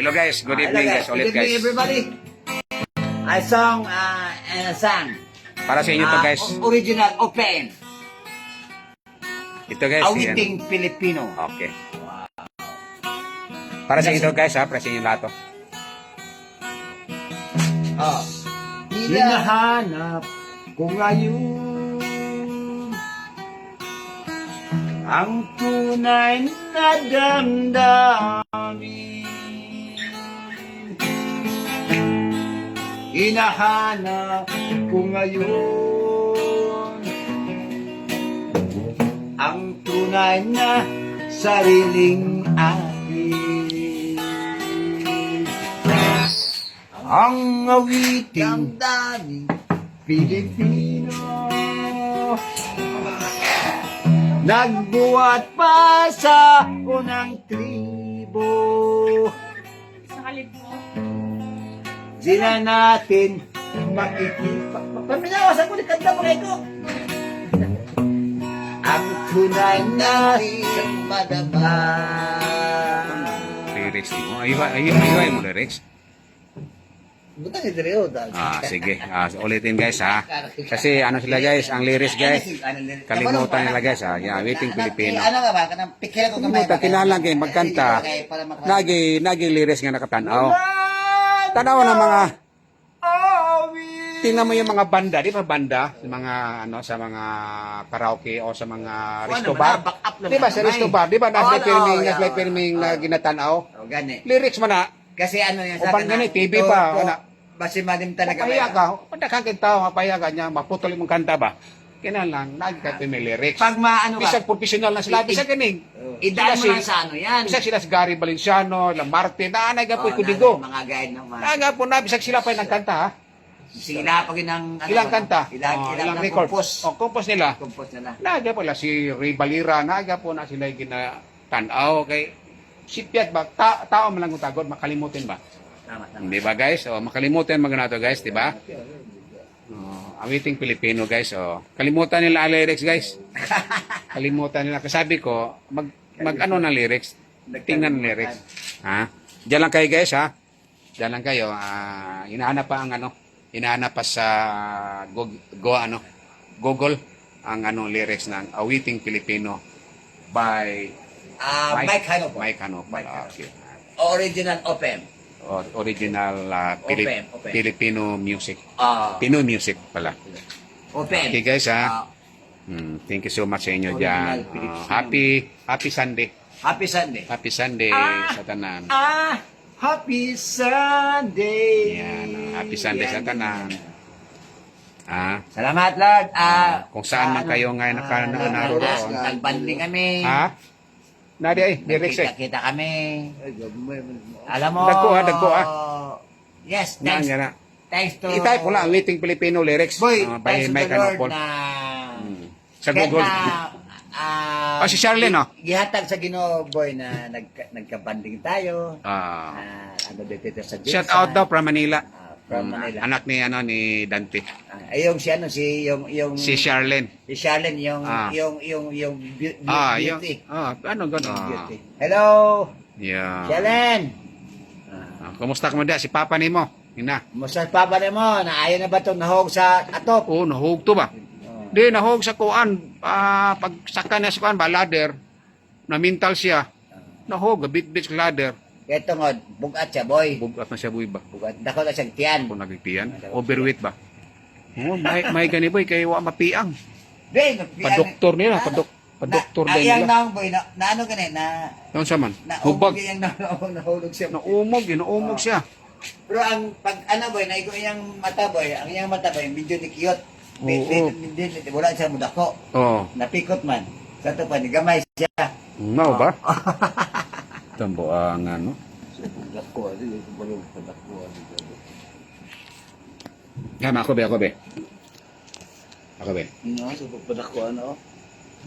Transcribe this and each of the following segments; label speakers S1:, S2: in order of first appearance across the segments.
S1: Hello guys, good evening guys, ulit
S2: Good evening
S1: guys.
S2: everybody. I sang
S1: Para sa inyo to guys.
S2: Original Open.
S1: Ito guys, yan.
S2: Awiting Pilipino.
S1: Okay. Para sa inyo guys ha, para sa inyo lahat to.
S2: Hinahanap ko ngayon ang tunay na damdamin. Hinahanap ko ngayon ang tunay na sariling akin. Ang awiting damdamin Pilipino, nagbuhat pa sa unang tribo. Di na natin makikita. Paminawasan ko ni kanta mo kayo ko. Ang tunay na madama.
S1: Lyrics mo. Ayun mo lyrics.
S2: Butang idreo dahil.
S1: Sige. Ulitin guys ha. Kasi ano sila guys, ang lyrics guys. Kalimutan nila guys ha. Yeah, Awiting Pilipino.
S2: Ano nga ba? Kanang pikil ko gamay.
S1: Kalimutan, kinalang kayo magkanta. Nagi lyrics nga nakatanaw. Tanaw ng mga tingnan mo yung mga banda, di ba banda? Mga ano sa mga karaoke o sa mga resto bar. Di ba sa resto bar? Di ba nasa filming na ginatanaw?
S2: Gani.
S1: Lyrics man na.
S2: Kasi ano yan
S1: O pag gani, TV pa.
S2: Basi madim talaga.
S1: Mapaya ka. Pag nakakita, mapaya ka niya, maputol yung kanta ba? Kinalang, nagkata may lyrics.
S2: Pag maano ka.
S1: Bisag professional na sila. Bisag ganing.
S2: Idaan mo lang sa ano yan.
S1: Bisag sila si Gary Valenciano, la Martin, naga po kudigo.
S2: Mga guide naman.
S1: Naga po na, bisag sila pa yung nagkanta ha.
S2: Sila pag inang
S1: Ilang kanta?
S2: Ilang
S1: record?
S2: compose.
S1: Compose nila.
S2: Compose nila.
S1: Naga po la si Ray Balira, naga po na sila yung ginatanaw. Okay. Si Piat ba? Tao man lang utagod, makalimutin ba?
S2: Tama.
S1: Di ba guys? O, makalimutan mga nato guys, di ba? Awiting Pilipino guys. O, kalimutan nila ang lyrics guys. Kalimutan nila. Kasabi ko, mag ano ng lyrics? Tingnan ng lyrics. Ha? Diyan lang kayo guys ha. Diyan lang kayo. Hinahanap pa ang ano. Hinahanap pa sa Google ang ano lyrics ng Awiting Pilipino by
S2: Mike Hanopo.
S1: Mike Hanopo. Okay.
S2: Original Open.
S1: Original
S2: Open.
S1: Filipino music.
S2: Ah.
S1: Pinoy music pala.
S2: Open.
S1: Okay guys ha. Thank you so much sa inyo dyan. Happy Sunday.
S2: Happy Sunday.
S1: Happy Sunday sa tanan.
S2: Happy Sunday.
S1: Yan. Happy Sunday sa tanan.
S2: Salamat Lord.
S1: Kung saan man kayo ngayon naroon.
S2: Nagbanding kami.
S1: Ha? Nadia lyrics eh.
S2: Kita kami. Alam mo.
S1: Dagko ha.
S2: Yes, thanks. Thanks to
S1: I-type ko lang Awiting Pilipino lyrics.
S2: Boy,
S1: By
S2: thanks to
S1: Mike
S2: the Lord
S1: Hanopo.
S2: na
S1: Sa Google. Si Charlene, no?
S2: Gihatag sa Ginoo, boy, na nagkabanding tayo. Ano dito sa Jinsan.
S1: Shout out daw from Manila.
S2: From Manila.
S1: Anak ni Dante.
S2: Yung si ano yung
S1: Si Charlene.
S2: Si Charlene yung beauty.
S1: Ano gano'n?
S2: Beauty. Hello.
S1: Yeah.
S2: Charlene.
S1: Kumusta ka mo da? Si Papa ni mo? Ina.
S2: Musta papa mo na ayaw na ba itong nahog sa atop?
S1: Oo, nahog to ba? Di, nahog sa kuan. Pag saka na sa kuan ba, ladder, na mental siya. Nahog, bit-bit sa ladder.
S2: Ito nga, bugat siya, boy.
S1: Bugat na siya, buhay ba?
S2: Bugat. Dako na siyang tiyan.
S1: Kung nagigtiyan. Overweight ba? Oo, may gani boy, kay wa mapiang.
S2: Di,
S1: Pa-doktor nila, pa-doktor din
S2: Ayang
S1: nila.
S2: naong boy, na ano ganit,
S1: Ano sa man?
S2: naumog
S1: Hubag.
S2: yung nahulog siya.
S1: Naumog siya.
S2: Pero ang pag ano boy, naigo iyang mata boy, ang iyang mata boy, medyo dikiyot. Wala siya mudako.
S1: Oo.
S2: Napikot man. Sa ito pa, gamay siya.
S1: Mau ba? Tambo ang ano. Gama ako be. Ako be.
S2: No, subok pa dako ano.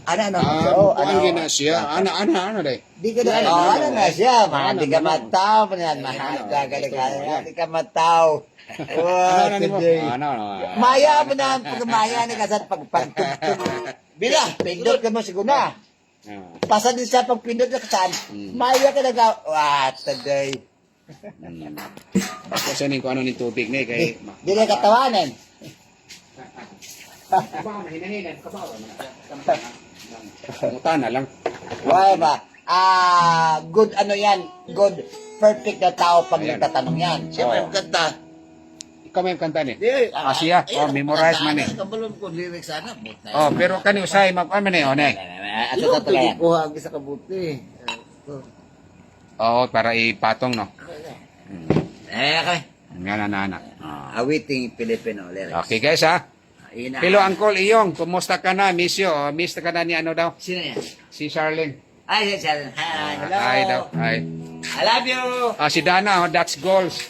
S2: Ano?
S1: Ano gina siya? Ano day?
S2: Di ka na, ano na siya, di ka mataw, di ka mataw. Maya mo na, pag maya na kasi pagtugtog. Bila, pindot ka mo siguna. Pasa din sa pagpindot na kasan, maya ka nag tagay.
S1: Basta sanin ko ano ni tubig ni kay
S2: Dili katawanan.
S1: kabaw na hinahinan kabaw na lang.
S2: Why ba? Good ano yan. Good, perfect na tao pag
S1: Ayan.
S2: nagtatanong yan. Siyempre,
S1: Oo.
S2: maganda.
S1: Ikaw may kanta ni.
S2: Di,
S1: Siya. Memorize man eh.
S2: Kabalon ko lyrics sana.
S1: Oh, pero kani usay mag ano ni one.
S2: At sa totoo yan. Kuha ang isa kabuti.
S1: Oo, para ipatong no.
S2: Okay.
S1: Nga na.
S2: Awiting Filipino lyrics.
S1: Okay guys ha.
S2: Ina.
S1: Hello Uncle Iyong, kumusta ka na? Miss you. Miss ka na ni ano daw?
S2: Sino yan?
S1: Si Charlene.
S2: Ay, si Charlene. Hi. Hello.
S1: Hi daw. Hi.
S2: I love you.
S1: Si Dana, that's goals.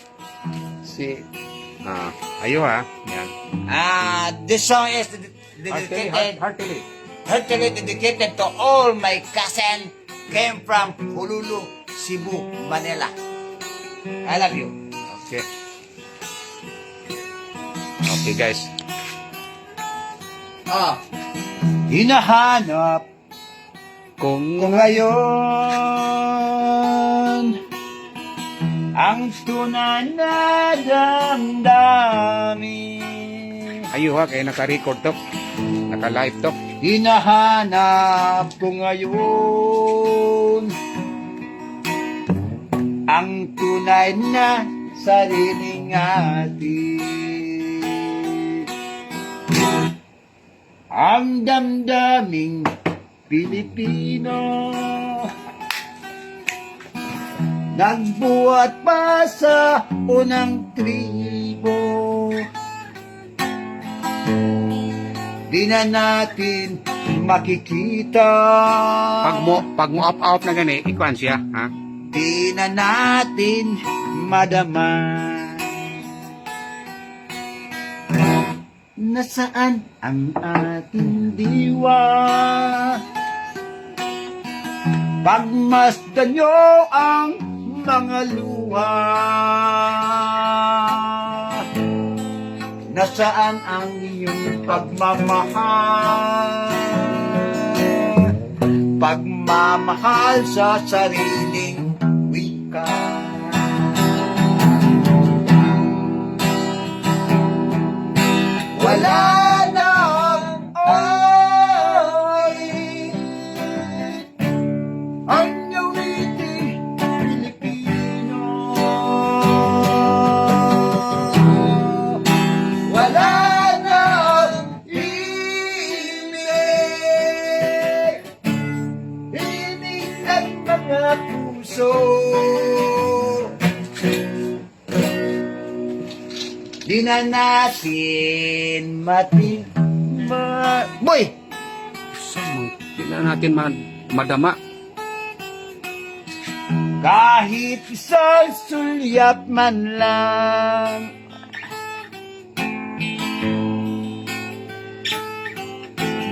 S1: Ayo ha. Yan.
S2: This song is dedicated, heartily dedicated to all my cousin came from Honolulu, Cebu, Manila. I love you.
S1: Okay. Okay guys.
S2: Hinahanap
S1: Kung
S2: ko ngayon ang tunay na damdamin.
S1: ayo ha, kaya naka-record to. Naka-live to.
S2: Hinahanap ko ngayon ang tunay na sariling atin. Ang damdaming Pilipino nagbuhat pa sa unang tribo. Di na natin makikita.
S1: Pag mo up na gani, ikuan siya, ha?
S2: Di na natin madama. Nasaan ang ating diwa? Pagmasdan nyo ang mga luha. Nasaan ang iyong pagmamahal? Pagmamahal sa sariling wika. Wala na ang yawiting Pilipino. Wala na himig ng mga puso. Di na natin Boy!
S1: Hindi na natin madama.
S2: Kahit isang sulyap man lang.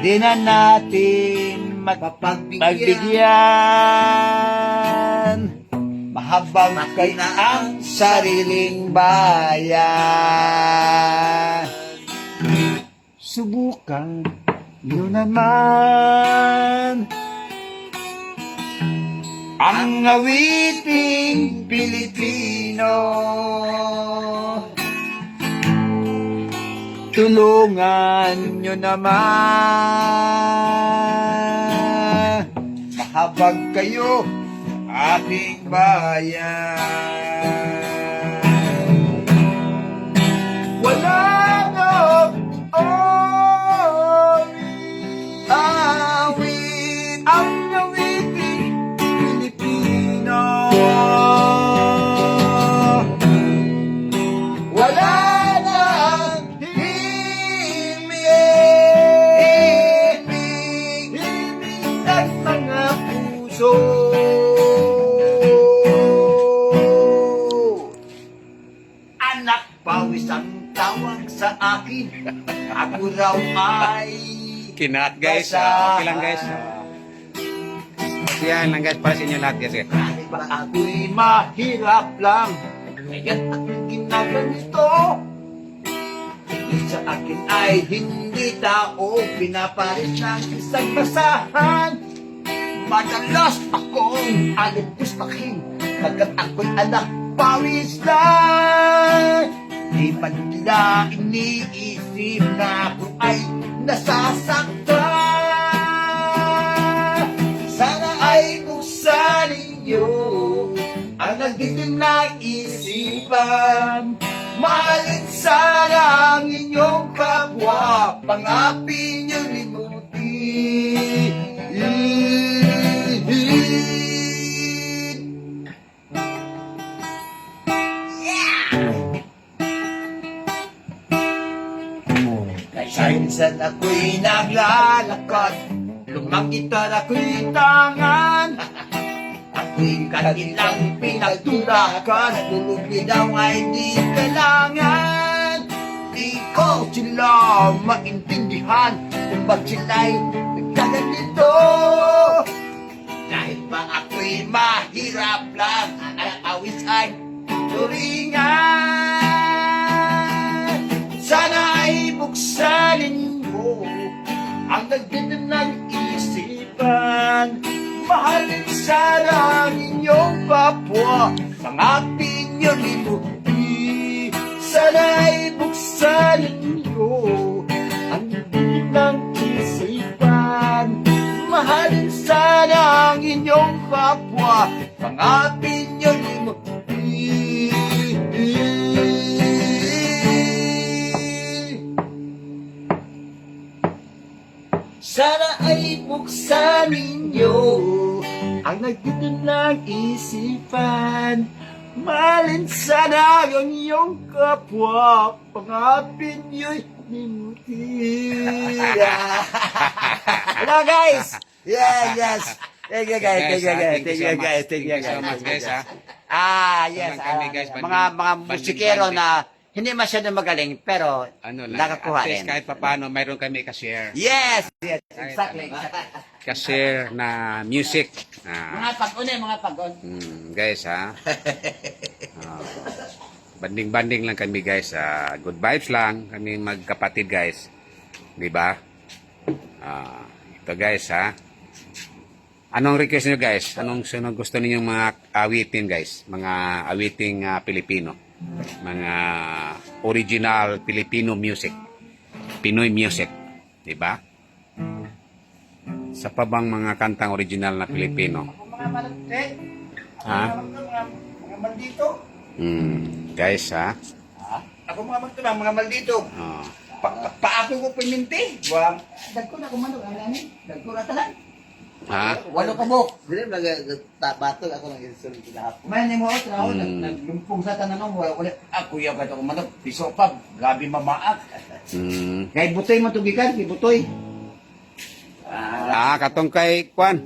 S2: Di na natin mapagbigyan. Mahabang kay ang sariling bayan. Subukan nyo naman ang awiting Pilipino. Tulungan nyo naman mahabag kayo ating bayan. Wala na awit ang awiting Pilipino. Wala na himig ng mga puso. Anak, pawis ang tawag sa akin. Ako raw ay
S1: Kinat guys. Okay lang guys. Yan lang guys para sa inyo lahat guys.
S2: kahit ba ako'y mahirap lang, kaya't ako'y ginaganito. Sa akin ay hindi tao pinaparis ng isang basahan. Madalas akong alipuspakin, pagkat ako'y anak pawis lang. Di pa nila iniisip na ako ay nasasaktan. Sana ay buksan ninyo ang nagdidim na isipan. Mahalin sana ang inyong kapwa, pangapin niyo limutin. Kaysa minsan ako'y naglalakad, lumakitan ako'y tangan. Ako'y kanilang pinagtulakan, tulog daw ay di kailangan. Di ko sila maintindihan kung ba't sila'y nagkaganito. Dahil ba ako'y mahirap lang, ang awis ay turingan. Sana ay buksanin mo ang nagdidim ng isipan. Mahalin sana ang inyong kapwa, pangapin niyo limutin. Sana ay buksanin niyo ang didim ng isipan. Mahalin sana ang inyong kapwa, pangapin niyo limutin. Sana ay buksan ninyo ang nagdidim ng isipan. Malin sana ang iyong kapwa, pangapin niyo'y limutin. Hello guys! Yes. Thank you guys, thank you guys, thank you guys, thank you guys.
S1: so much guys ha.
S2: Yes.
S1: Naman kami, guys,
S2: mga musikero na hindi masyado magaling, pero
S1: Ano lang,
S2: nakakuha
S1: at least
S2: rin.
S1: kahit papano, mayroon kami ka-share.
S2: Yes, exactly.
S1: Ka-share na music.
S2: Mga pag-on.
S1: Guys ha. Banding-banding lang kami guys. Good vibes lang. Kami magkapatid guys. Di ba? Ito guys ha. Anong request nyo guys? Anong gusto ninyong mga awitin guys? Mga awiting Pilipino. Mga original Filipino music. Pinoy music. Di ba? Sa pa bang mga kantang original na Pilipino?
S2: Mga malagte.
S1: Ha?
S2: Mga maldito.
S1: Guys ha.
S2: Ako mga maldito.
S1: Oh.
S2: Paako ko pininti. Wang. Dagko na kumano ani. Dagko ra tanan.
S1: Ha?
S2: Walo ka mo.
S3: Dili batol ako nang insulin kinahapon.
S2: Man ni mo trawo naglumpong sa tanan mo wala ako ya ka to kumano piso pa gabi mamaak. Kay butoy mo tugikan, kay butoy.
S1: Katong kay Kwan.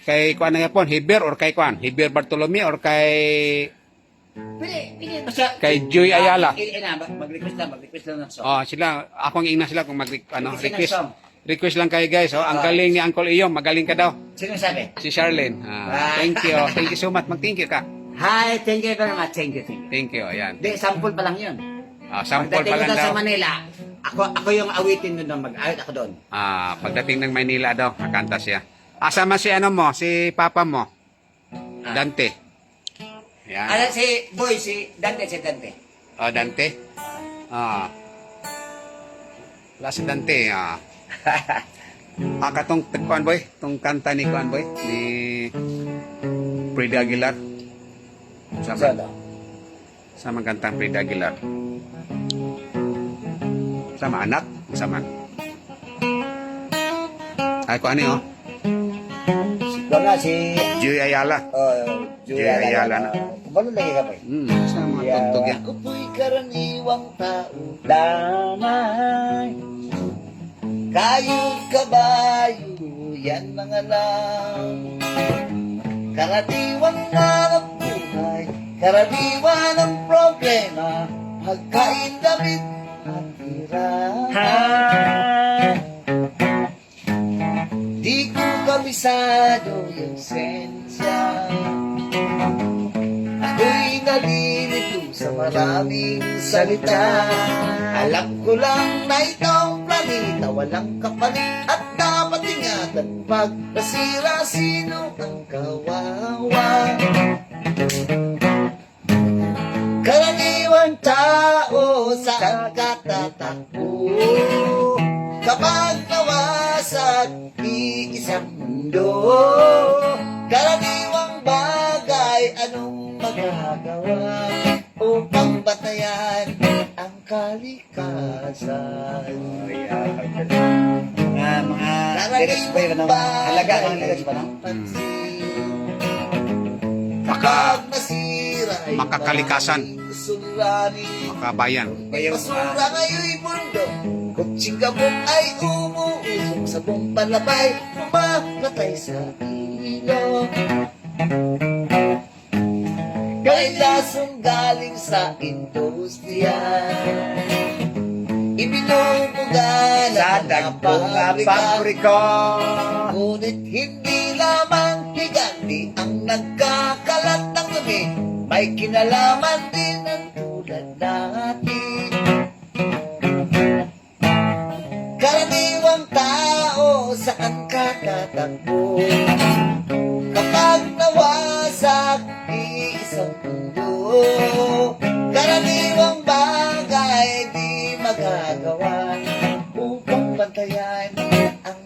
S1: Kay Kwan na yapon, Hiber or kay Kwan? Hiber Bartolome or kay
S2: Pili basta
S1: kay Joy Ayala?
S2: mag-request lang ng song.
S1: Oh, sila, akong ina sila kung
S2: Request
S1: request.
S2: ng song.
S1: Request lang kayo guys. Oh, ang galing ni Uncle Iyong, magaling ka daw.
S2: Sino sabi?
S1: Si Charlene. Thank you. Thank you so much. Mag-thank you ka.
S2: Hi, thank you very much. Thank you.
S1: Thank you. Ayan.
S2: Di, sample pa lang yun.
S1: Sample pa
S2: Pagdating ko
S1: lang
S2: doon
S1: daw.
S2: sa Manila, ako yung awitin doon, mag-awit ako doon.
S1: Pagdating ng Maynila daw, kakanta siya. Asama si ano mo, si papa mo. Dante. Yan.
S2: Ano si Dante.
S1: Oh, Dante. Wala si Dante. Katong Kuan Boy, tong kanta ni Kuan Boy, ni Frida Aguilar. Sama kantang Frida Aguilar. Sama anak, sama. Ay, ko ano
S2: Si
S1: Joy Ayala.
S2: Joy
S1: Ayala na.
S2: Kumano lagi ka ba?
S1: Sama tugtog yan.
S2: Ako po'y karaniwang tao lamang. Kayod kabayo, yan mga lang. Karaniwan na ng buhay, karaniwan ng problema, pagkain damit at tirahan. Di ko kabisado yung sensya. Ako'y nalilito sa maraming salita. Alam ko lang na itong planeta walang kapalit at dapat ingatan. Pag nasira, sino ang kawawa? Karaniwang tao saan ka tatakbo? Kapag nawasag iisang mundo, karaniwang bagay anong magagawa upang batayan ang kalikasan?
S4: Mga lyrics ba yun? Halaga ng lyrics ba?
S2: Kapag nasira ay
S1: Makakalikasan.
S2: suliranin,
S1: Kabayan.
S2: basura ngayon'y mundo, kutsing gabok ay umuusok sa buong palabay, pumamatay sa ilo. Kay lasong galing sa industriya, ibinubuga
S4: Sa
S2: ng mga
S4: dagpunga
S2: pabrika.
S4: pabrika.
S2: Ngunit hindi lamang higanti ang nagkakalat ng dumi, may kinalaman din ang tulad natin. Karaniwang tao saan ka tatakbo? Kapag nawasak iisang mundo, karaniwang bagay di magagawa upang bantayan ang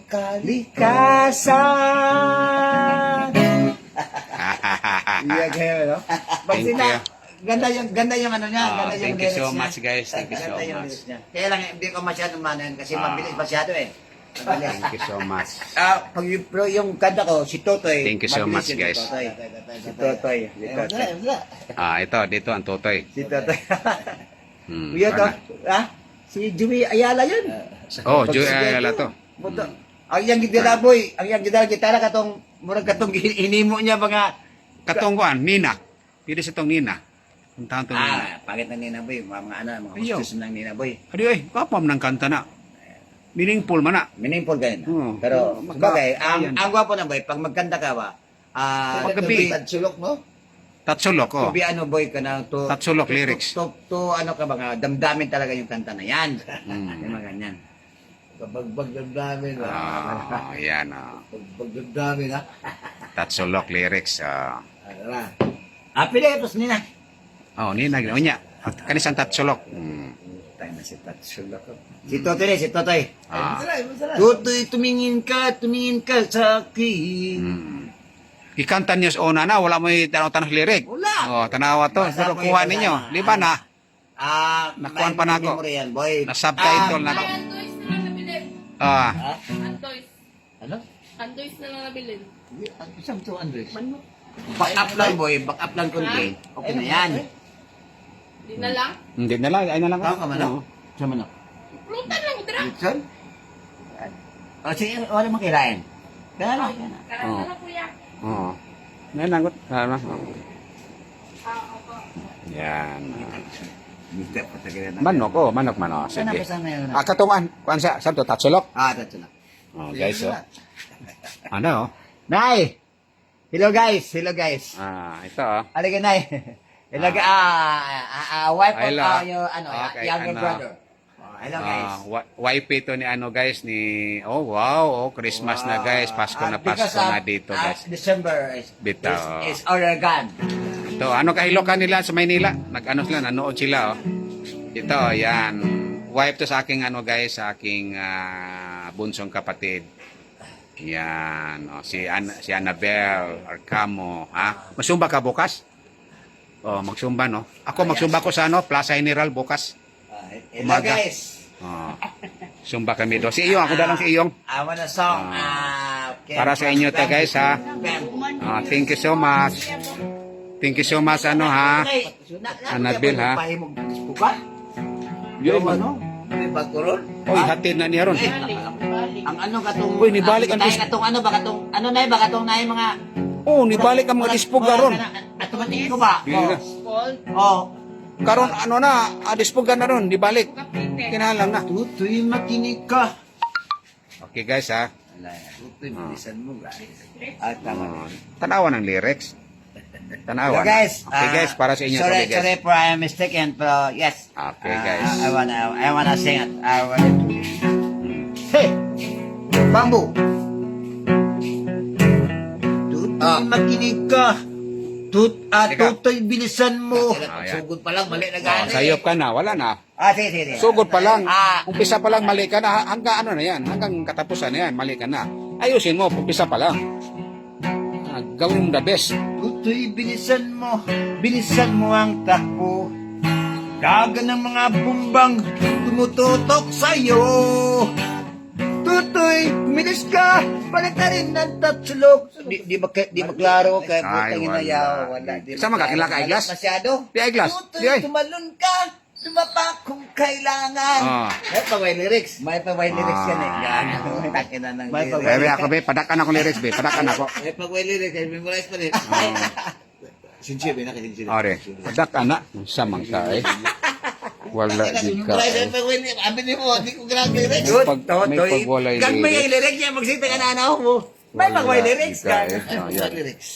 S2: kalikasan.
S4: Iya, kaya, no? Pag
S1: Thank
S4: sina,
S1: you.
S4: ganda yung ano niya, ganda yung
S1: Thank you so
S4: lyrics
S1: much,
S4: niya.
S1: guys. Thank you so
S4: Ganda yung
S1: much.
S4: lyrics niya. Kaya lang, hindi ko masyado manan kasi mabilis masyado eh. Mabilis.
S1: Thank you so much.
S4: Pag pero yung kanta ko, si Totoy.
S1: Thank you so
S4: mabilis
S1: much,
S4: yun,
S1: guys.
S4: Si Totoy. Si Totoy. Si Totoy.
S1: Ito, dito ang totoy.
S4: Si Totoy.
S1: Hmm,
S4: Kuya to,
S1: sana.
S4: si Jimmy Ayala yun.
S1: Oh,
S4: Pag
S1: Joy
S4: si
S1: Ayala
S4: Beto,
S1: to.
S4: buto. Ang yang gitara boy, ang yang gitara katong murag katong hinimo niya mga
S1: Katungkuan, Nina. Pili sa tong Nina. Ang taon to Nina.
S4: pangit na Nina Boy, mga
S1: Ayaw.
S4: hostess ng Nina Boy.
S1: Adi ay, kapam ng kanta na. Meaningful man na.
S4: Meaningful ganyan.
S1: Oo.
S4: Pero,
S1: Maka-
S4: bagay,
S1: ayan.
S4: ang gwapo na boy, pag magkanta ka ba,
S1: Paggabi.
S2: Tadsulok, no?
S1: Tatsulok, oh.
S4: to be ano boy ka na, to,
S1: Tatsulok lyrics.
S4: to ano ka ba nga, damdamin talaga yung kanta na yan.
S1: Mm.
S4: Yung mga ganyan.
S2: Kapag damdamin,
S1: Yan, oh.
S2: Pag damdamin, ha?
S1: Tatsulok lyrics.
S2: Ano na?
S4: Pili, tapos nina.
S1: Nina, unya. Kanisang tatsulok.
S4: Tayo na si Tatsulo ko. Si Totoy, si Totoy.
S2: Masarap.
S4: Totoy, tumingin ka sa akin.
S1: Ikanta niyo sa una na, wala mo yung tanong lirik.
S4: Wala.
S1: Tanawa to.
S4: Basta
S1: Pero
S4: mo
S1: kuha
S4: yung
S1: ninyo.
S4: kasama.
S1: Di ba na?
S4: May
S1: Nakuhaan pa na ako.
S4: memory yan, boy.
S1: Na-subtitle na to.
S5: Ay, Antoys na lang nabilin. Antoys.
S2: Ano?
S5: Antoys na lang nabilin.
S2: Isang 200.
S5: Manok.
S4: Back up lang, boy. Back up lang konti. Okay na yan.
S5: Di na lang.
S1: Hindi na lang. Ay na lang.
S4: Tao ka man,
S1: Oo.
S4: Sa manok.
S5: Plutan lang, dra.
S4: Litson? Sige, wala makirain. Kaya lang.
S5: Karang
S1: Oo.
S5: na lang, kuya.
S1: Oo. Ngayon nagot. Ano?
S5: Opo.
S1: Yan.
S4: Hindi, patagin na.
S1: Manok, oh. Manok man, oh.
S4: Sana
S1: Sige.
S4: pa sana yun.
S1: Katungan. Kuan siya. Saan to? Tatsulok?
S4: Tatso na.
S1: Oh, guys, oh. Ano, oh?
S4: Nay! Hello guys, hello guys.
S1: Ito, oh.
S4: Alika Nay. Hello guys. Wife of
S1: Hello.
S4: your
S1: Okay,
S4: younger
S1: ano.
S4: brother. Hello guys.
S1: Wife ito ni ano guys ni wow, Christmas na guys, Pasko na
S4: Because
S1: Pasko
S4: of,
S1: na dito guys.
S4: December
S1: Bitaw.
S4: is Oregon.
S1: Ito, ano kahilokan nila sa Maynila? Nag-ano sila, nanood sila oh. Ito, yan. Wife to sa aking ano guys, sa aking bunsong kapatid. Yan, oh, si Annabel Arcamo, ha? Masumba ka bukas? Oh, magsumba no. Ako magsumba ko sa ano, Plaza General bukas.
S4: Hello
S1: Umaga.
S4: guys.
S1: Oh. Sumba kami do. Si Iyong, ako dalang si Iyong.
S4: I want a song.
S1: Para sa inyo to guys ha. Thank you so much. Thank you so much ano ha. Annabel, ha?
S4: Bukan?
S1: Yun,
S4: ano? May bagkuron?
S1: Oy, hatid na niya ron.
S4: Ang ano katong
S1: Uy, nibalik ang dis-
S4: katong ano ba katong ano na ba katong na mga
S1: Oh, nibalik ang mga dispog karon.
S4: Automatic ko ba?
S1: Dili na.
S4: Oh.
S1: Karon ano na, dispogan na ron, dibalik. Kinahalang na.
S4: Tutoy makinig ka.
S1: Okay guys ha.
S4: Tutoy bilisan mo guys. At tama.
S1: Tanawa ng lyrics. Tanawa.
S4: So guys,
S1: Okay guys, para sa inyo
S4: sorry,
S1: to guys.
S4: sorry for I am mistaken, pero yes.
S1: Okay, guys.
S4: I wanna sing it. I wanna do it. Hey, bamboo. Tutoy makinig ka. Tutoy, bilisan mo.
S1: Ayan.
S2: Sugod pa lang, mali na
S1: Oh,
S2: gani.
S1: sayop ka na, wala na.
S4: Sige, sige.
S1: Sugod pa lang.
S2: Ah.
S1: Umpisa pa lang mali ka na. Hanggang ano na yan. Hanggang katapusan na yan. Mali ka na. Ayusin mo. Umpisa pa lang. Gawin mo the best.
S4: Tutoy, bilisan mo. Bilisan mo ang takbo. Gaga ng mga bumbang tumututok sa'yo. Tutoy, bilis ka. Balik na rin ng tatsulog. Di ba klaro? Kaya
S1: Ay,
S4: putang
S1: wala.
S4: ina wala.
S1: Saan magkakilala ka, Iglas?
S4: Masyado.
S1: Di ay glass. Di ay.
S2: Tutoy, tumalon ka. Lumapa kung kailangan.
S1: Ah.
S4: May paway lyrics. May paway lyrics yan eh.
S2: Yan. Takina ng
S4: May
S2: lyrics.
S1: Bebe ako be. Padakan ako lyrics be. Padakan ako.
S2: May pag-way lyrics, ay memorize pa rin.
S4: Sincere, nakasincere.
S1: Ore. Padakan na. Samang ka eh. Wala di ka
S2: Memorize
S1: eh.
S2: ang pag-way lyrics. Abi ni mo, di ko grab lyrics.
S1: May pagwalay
S2: Gagmay
S1: lyrics.
S2: ang lyrics niya, magsita ka na ano mo. May
S1: Wala
S2: pag-way lyrics
S1: di ka
S2: ka.
S1: eh. Oh, yan.
S2: Lyrics.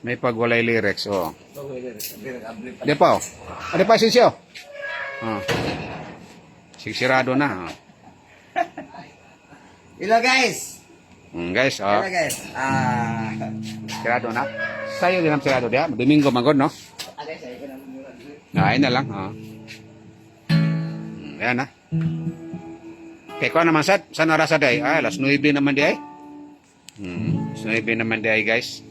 S1: May pagwalay lyrics. Oh.
S2: Pag-way lyrics.
S1: Di pa oh. Di pa sinsyo. Oh. Sigsirado na. Oh.
S2: Hello guys.
S1: Guys, oh.
S2: Hello guys.
S1: Sirado na. Sayo din ang sirado dia. Domingo magod, no? Ay na lang, oh. Ayan na. Kaya ko naman sad, saan narasa day? Ah, alas 9 naman di ay. Alas 9 naman di ay, guys.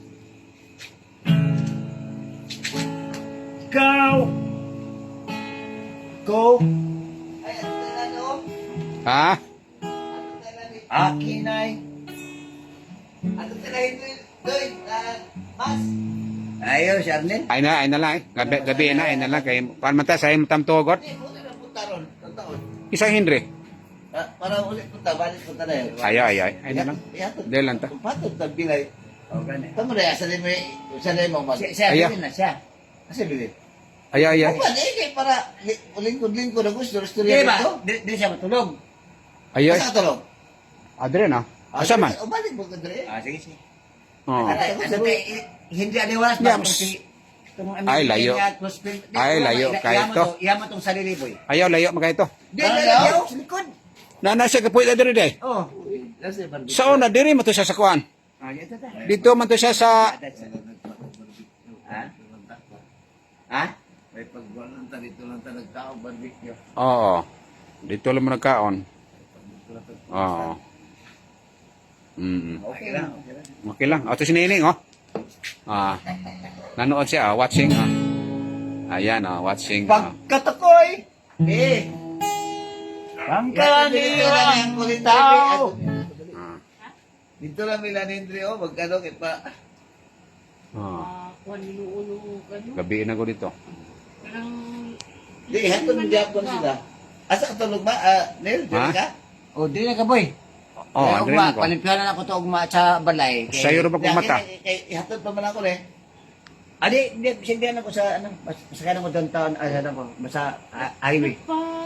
S4: Go! Go!
S1: Ha?
S4: Akin ay...
S2: Ano talahin doy? Mas.
S4: Ayos, Arnel.
S1: Ay na lang eh. Gabi na, ay na lang. Kaya, paano man tayo, sa'yo matamtugot?
S2: Hindi, buti na punta ron. Taon.
S1: Isang Henry.
S2: Para ulit punta, balik punta na yun.
S1: Ay na lang. Dahil lang ta.
S2: Patod tagbilay.
S4: O, gani.
S2: Tama na, asalin mo sanay mo mag...
S4: Siya,
S1: Aya.
S4: bilhin na siya.
S2: Kasi bilin.
S1: Ay.
S2: Ano, eh, para lingkod-lingkod na gusto,
S4: Di
S2: storya
S4: ba?
S2: dito.
S4: Di siya matulog.
S1: Ay.
S2: Asa ka tulog?
S1: Adre na. Asa man?
S2: O balik mo ka dre.
S4: Sige, sige.
S1: Oh.
S4: Hindi aniwas
S1: Yeah,
S4: ba kung si...
S1: Ay, layo. Ay, layo, kahit to.
S4: Iyaman tong sarili, boy.
S1: Ayaw, layo mga ito.
S2: Di, layo.
S4: Sa likod.
S1: Na siya kapoy na diri day.
S4: Oh.
S1: Sa una, diri mo to siya sa kuan.
S4: Yan ta.
S1: Dito man to siya sa...
S4: Ha? Ha? May pagwalan ta dito lang ta nagtao barbecue.
S1: Oo. Dito lang mo nagkaon. Oo.
S4: Okay lang.
S1: Okay lang. O, ito si Nining, oh. Nanood siya, watching. Ayan, watching.
S4: Pagkatakoy. Ang kaniyang tao.
S2: Dito lang nila Nindri, oh, magkano kay pa.
S5: Kung niluulo ka no?
S1: Gabi na ko dito.
S5: Parang...
S2: Di, hatun mo Japon sila. Asa ka tulog ba? Nil,
S1: Ha?
S2: dito ka?
S4: O, di na ka, boy.
S1: Oh, Andre
S4: ugma,
S1: ko.
S4: palimpianan ako to ugma sa balay.
S1: Sa'yo rin ba kung mata?
S2: Hatun pa man ako, eh.
S4: Di, sindihan ako sa, masakanan ko downtown, sa highway.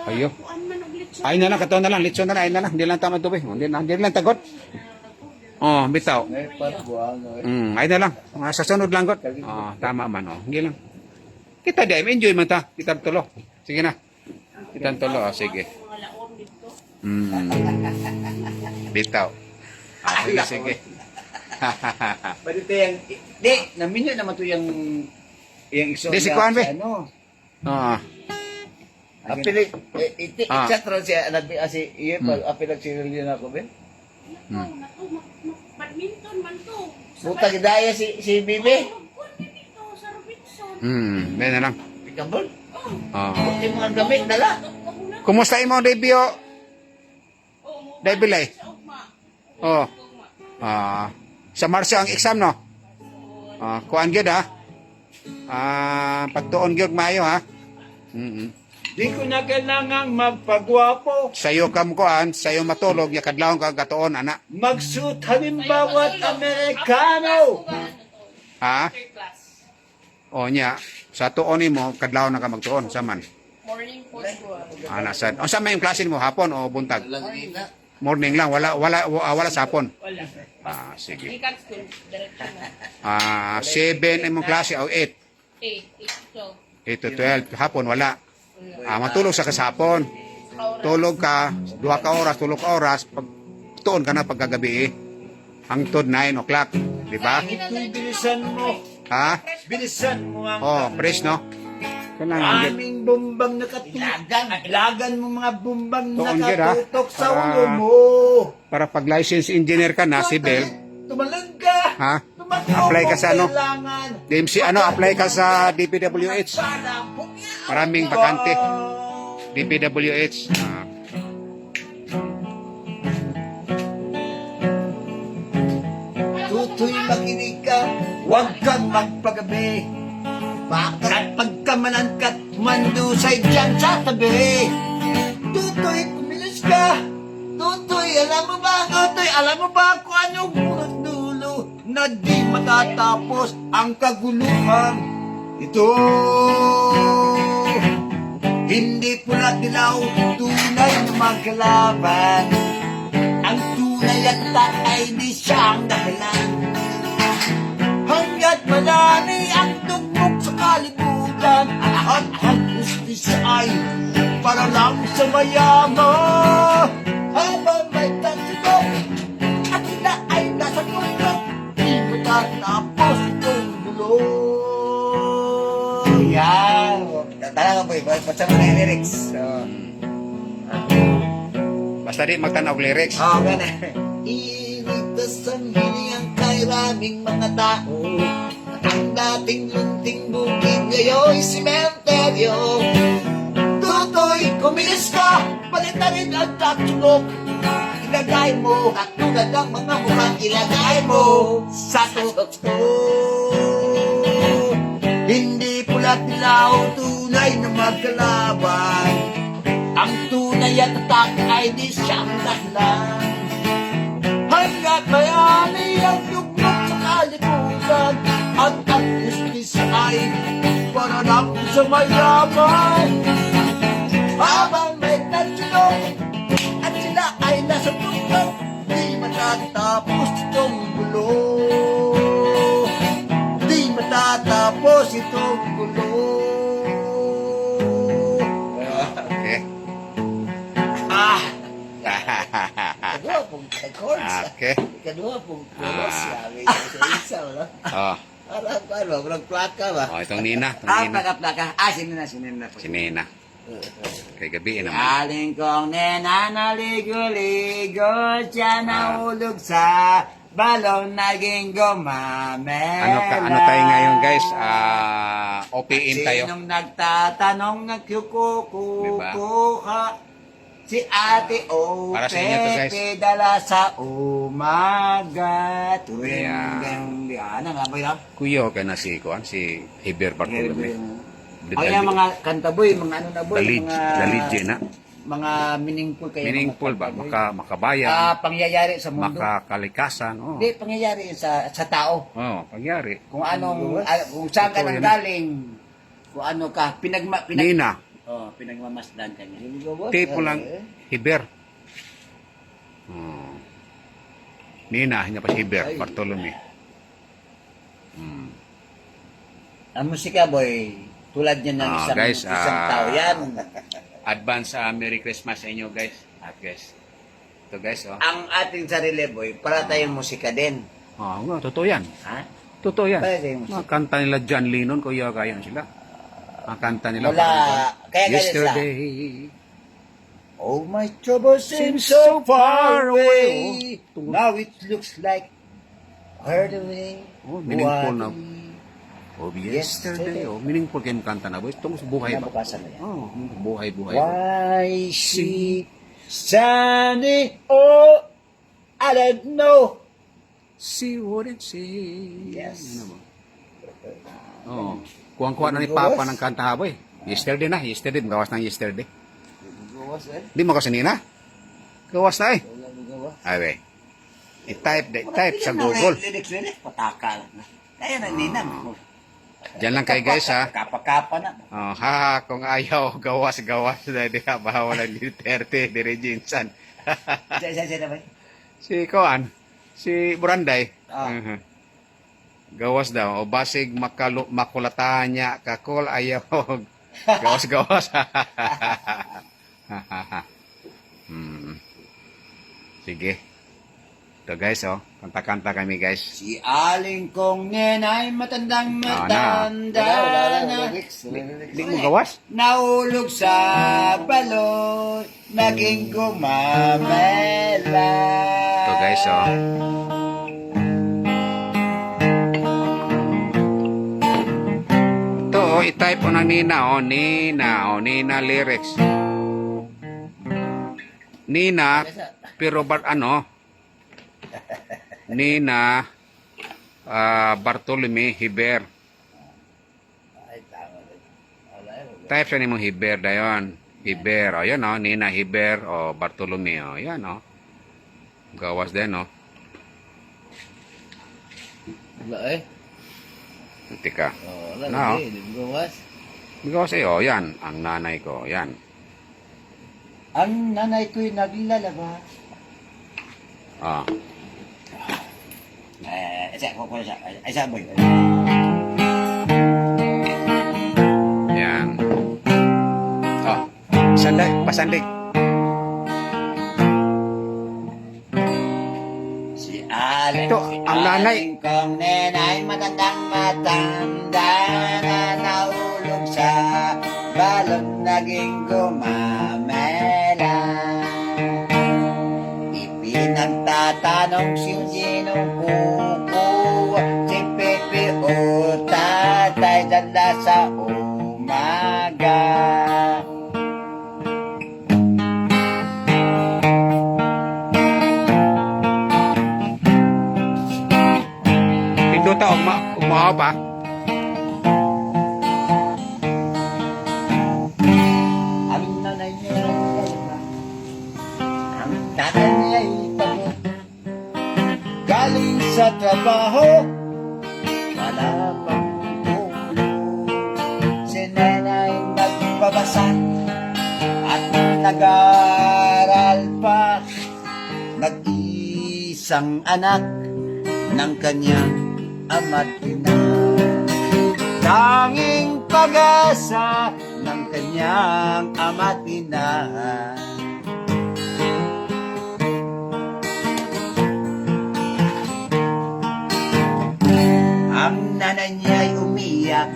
S1: Ayo.
S5: Kuan man og litso.
S1: Ay na lang, kataon na lang. Litson na lang, ay na lang. Hindi lang tama tubig. Hindi lang tagot. Oh, bitaw.
S2: May pagbuang,
S1: Ay na lang. Sa sunod lang got. Oh, tama man, oh. Hindi lang. Kita di, enjoy man ta. Kita tulo. Sige na. Kita tulo, oh, sige.
S5: Mga laon dito.
S1: Bitaw. Sige.
S4: Pwede ito yung, di, naminyo naman to yung iso.
S1: Di, si Kuan, be.
S4: Ano?
S1: Oh.
S2: Apilig,
S1: Ah.
S2: chatron siya, si iya pa, apilig sinulyo na ako, Ben.
S5: Nako, nako, badminton man to.
S2: Buta gidaya si Bibi.
S5: Kuan dito sa Robinson.
S1: Yan na lang.
S2: Pikabol.
S1: Oh.
S2: Buti mga gamit, dala.
S1: Kumusta imo, Debio? Debilay?
S5: Sa ugma.
S1: Oh. Sa Marso ang exam, no? Kuan gyud ha. Pagtuon gyud maayo ha.
S4: Di ko na kailangang magpagwapo.
S1: Sayo kam kuan, sayo matulog ya kadlawon ka gatuon ana.
S4: Magsuot halimbawat Amerikano.
S1: Ha?
S5: Third class.
S1: O nya, sa tuon nimo kadlawon na ka magtuon sa man.
S5: Morning for sure.
S1: Ana sad. O sa may yung klase mo hapon o buntag?
S5: Morning.
S1: Morning lang, wala sa hapon.
S5: Wala.
S1: Sige.
S5: Ikan school. Diretso na.
S1: 7 imong klase o 8.
S5: 8 to
S1: 8 to 12 hapon wala. Matulog sa kasapon. Tulog ka 2 ka oras, 3 ka oras pag tuon ka na pagkagabi. Hangtod 9 o'clock, di ba?
S4: Ito'y bilisan mo.
S1: Ha?
S4: Bilisan mo ang
S1: Oh,
S4: takbo.
S1: fresh, no? Kailangan.
S4: Aming bumbang nakatutok. Ilagan mo mga bumbang
S1: Tuon, Gir, ha?
S4: nakatutok sa
S1: Para-
S4: ulo mo.
S1: Para pag license engineer ka na, civil,
S4: Tumalun ka.
S1: ha?
S4: Tumakbo
S1: Apply ka
S4: kung
S1: sa ano?
S4: kailangan.
S1: DMC, apply ka sa DPWH. Maraming bakante. DPWH. Ah.
S4: Tutoy makinig ka, huwag kang magpagabi. Bakit pagkamanan ka't mandusay dyan sa tabi? Tutoy, kumilos ka. Tutoy, alam mo ba? Tutoy, alam mo ba kung anong punot dulo na di matatapos ang kaguluhan? Ito, hindi pula dilaw, tunay na magkalaban. Ang tunay at ay di siyang dahilan. Hanggat marami ang tugmok sa kalibutan, at ang justisya ay para lang sa mayaman. Habang may tatlo at sila ay nasa tulog, di matatapos itong gulo. Yan.
S2: Talaga boy, basta mo na yung lyrics. So,
S1: Basta di magtanaw lyrics.
S2: oh, gana.
S4: Iritas ang hiniyang kay raming mga tao. At ang dating lunting bukid ngayon'y simenteryo. Tutoy, kumilis ka, palitarin ang tatulog. Ilagay mo, at tulad ng mga mukhang ilagay mo sa totoo. Hindi pula't dilaw, tunay na magkalaban. Ang tunay at tatak ay di siyang dahilan. Hanggat bayani ang yugmok sa kalibutan, at ang justisya ay para lang sa mayaman. Habang may tatulog at sila ay nasa tulog, di matatapos itong gulo. Di matatapos itong gulo.
S1: Okay.
S2: Ah, kadua pong chords.
S1: Okay.
S2: Kadua pong chorus. Sabi sa isa, wala.
S1: Oh,
S2: Parang ano, parang plaka ba?
S1: oh itong Nina. Itong
S2: Ah,
S1: Nina.
S2: plaka. Ah, sinina po.
S1: Si Nina. Kay gabi naman.
S2: Aling kong nena naligo-ligo, siya nahulog sa balong naging gumamela.
S1: Ano tayo ngayon guys? OPM tayo.
S2: Sinong nagtatanong nagkukuko
S1: Diba?
S2: ka? Si Ate O,
S1: Para sa inyo to, guys.
S2: dala sa umaga. Tuwing
S1: Yeah.
S2: ano nga ba yun?
S1: Kuyo ka na si Kuan, si Heber Bartolome.
S2: O yung mga kanta boy, mga ano na boy,
S1: Daligye na.
S2: mga meaningful kayo.
S1: Meaningful ba? Makabayan,
S2: Pangyayari sa mundo.
S1: makakalikasan. Oh.
S2: Hindi, pangyayari sa tao.
S1: Oh, pangyari.
S2: Kung anong, kung saan ka
S1: Totoo
S2: nang
S1: yan.
S2: galing, kung ano ka,
S1: Nina,
S2: pinagmamasdan ka niya.
S1: tipo lang Heber. Oh. Nina, hindi pa si Heber Bartolome.
S2: Ang musika boy, tulad niya ng
S1: Guys,
S2: isang tao yan.
S1: Advance Merry Christmas sa inyo guys. At guys. Ito guys, oh.
S2: Ang ating sarili boy, para tayong musika din.
S1: Oh, nga, totoo yan.
S2: Ha?
S1: Totoo yan.
S2: Para tayong musika.
S1: Mga kanta nila John Lennon, kuya kayan sila. Mga kanta nila.
S2: Wala, kaya ganyan
S1: Yesterday.
S2: Oh, my trouble seems
S1: Seems
S2: so
S1: so
S2: far
S1: far
S2: away.
S1: away.
S2: Now it looks like heard away.
S1: Oh, meaningful na.
S2: What
S1: Oh, yesterday. Oh, meaningful kayong kanta na. Boy, itong buhay ba?
S2: Nabukasan na yan.
S1: Oh, buhay.
S2: Why she standing? Oh, I don't know.
S1: She wouldn't say.
S2: Yes.
S1: Ano ba? Oh. Kuwang-kuha na ni Papa ng kanta ha, boy. Yesterday na. Yesterday. Gawas ng yesterday. Di mo kasi Nina? Gawas na eh. Ay, wey. I-type sa Google.
S2: Lirik, pataka lang. Kaya na ninang.
S1: Diyan lang kayo guys ha.
S2: Kapa-kapa na.
S1: Oh, kung ayaw, gawas. Dahil ka, bawal ang Duterte, Dire Jinsan.
S2: Siya na ba?
S1: Si Koan, si Buranday.
S2: Ah.
S1: Gawas daw. O basig makulatahan niya, kakol ayaw. Gawas. Sige. Ito guys, oh. Kanta-kanta kami guys.
S4: Si aling kong nenay matandang
S1: na.
S4: matanda na.
S1: Hindi mo gawas?
S4: Naulog sa balon, naging gumamela.
S1: Ito guys, oh. Ito, oh, i-type po ng Nina, oh. Nina lyrics. Nina, pero ano? Nina Bartolome Hiber. Type siya ni mo Hiber dayon. Hiber, o yan o. Nina Hiber o Bartolome o. Yan o. Gawas din o.
S3: Wala eh.
S1: Tika.
S3: Oh, wala
S1: No.
S3: lagi. Di mo gawas.
S1: Gawas eh o. Yan. Ang nanay ko. Yan.
S4: Ang nanay ko'y naglalaba.
S1: Ah.
S4: Isa boy.
S1: Yan. Oh. Sanday. Pasandig.
S4: Si aling,
S1: Ito, ang nanay.
S4: aling kong nenay matandang matanda na naulog sa balon naging gumamela. Ipinagtatanong sinong kukuha si Pepe o tatay dala sa umaga.
S1: Pinduta umaw pa.
S4: Ang nanay niya ang tatay niya ipagod. Galing sa trabaho, wala pang tulog. Si nanay nagbabasa at nag-aaral pa. Nag-iisang anak ng kanyang ama't ina. Tanging pag-asa ng kanyang ama't ina. Ang nanay niya'y umiyak,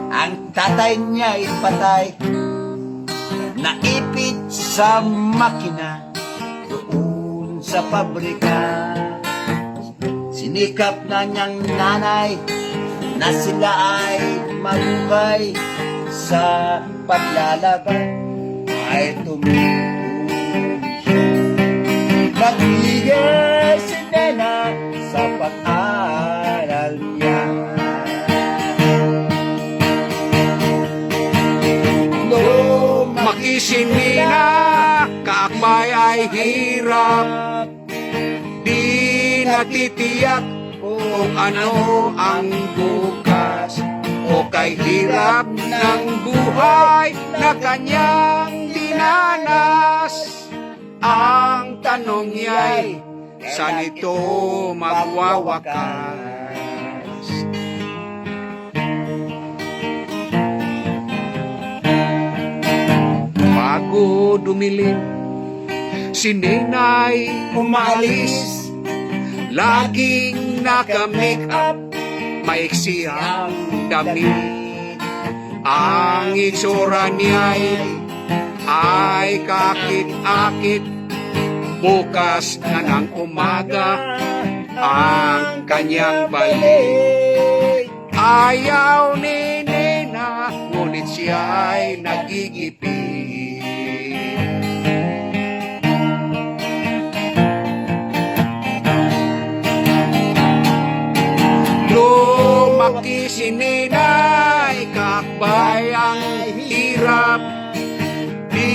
S4: ang tatay niya'y patay. Naipit sa makina doon sa pabrika. Sinikap na niyang nanay na sila ay mabuhay. Sa paglalaban ay tumutulong siya. Nagigil si Nena sa pag-aaral niya.
S1: Makisinina, kaakbay ay hirap. Di natitiyak kung ano ang bukas. O kay hirap ng buhay na kanyang dinanas. Ang tanong niya'y, saan ito magwawakas? Bago dumilim, si Ninay umalis. Laging naka-make up, maiksi ang damit. Ang itsura niya'y ay kakit-akit. Bukas na ng umaga, ang kanyang balik. Ayaw ni Nena, ngunit siya'y nagigipit. Lumaki si Ninay, kakbay ang hirap. Di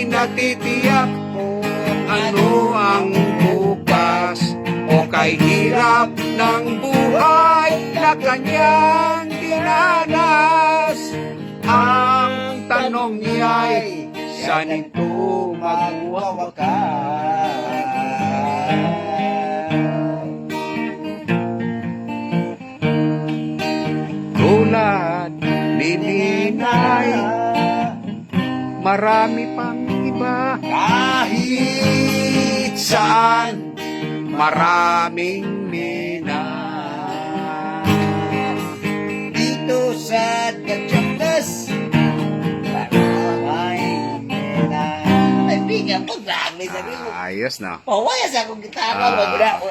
S1: natitiyak kung ano ang bukas. O kay hirap ng buhay na kanyang dinanas. Ang tanong niya'y, saan ito magwawakas? Tulad ni Ninay, marami pang iba.
S4: Kahit
S1: Saan maraming mina.
S2: Dito sa Dachangas, maraming nila. Kaibigan ko, grabe sabi mo.
S1: Ayos na.
S2: Pawaya sa akong gitara.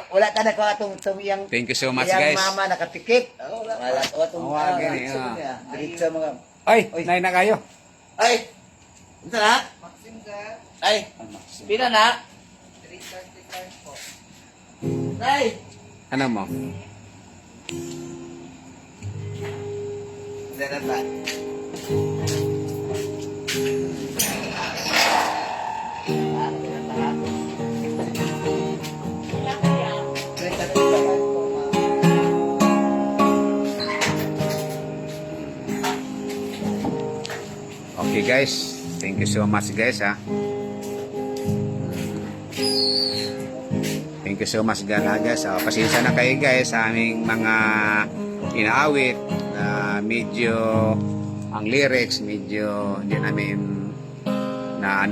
S2: Wala ka na ko atong yang
S1: Thank you so much,
S2: yang
S1: guys.
S2: mama nakapikit. Wala ko atong
S1: Oh, gani,
S2: diretso mga.
S1: Ay, nay na kayo.
S2: Ay! Ito na? Ay! Pila na? 335 po. Ay!
S1: Ano mo?
S2: Darapat.
S5: Wala kaya.
S1: Okay guys, thank you so much guys ha. Thank you so much guys. Pasensya na kayo guys sa aming mga inaawit na medyo ang lyrics medyo hindi namin na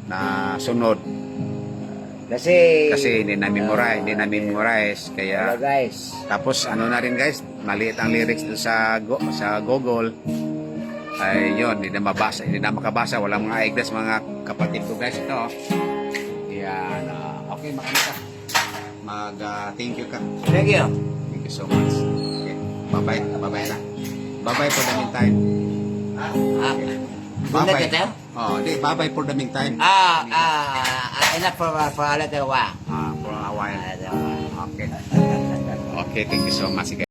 S1: na sunod
S2: Kasi
S1: hindi namin memorize kaya
S2: guys.
S1: tapos ano na rin guys, maliit ang lyrics dun sa Google. Ay yun, hindi na makabasa, walang mga igdas mga kapatid ko guys ito. Yan, okay, makita. Thank you ka.
S2: Thank you.
S1: Thank you so much. Okay, bye-bye na. Bye-bye for the meantime.
S2: Bye bye.
S1: Oh, bye-bye for the meantime.
S2: Enough for a little while.
S1: For a while. Okay. Okay, thank you so much guys.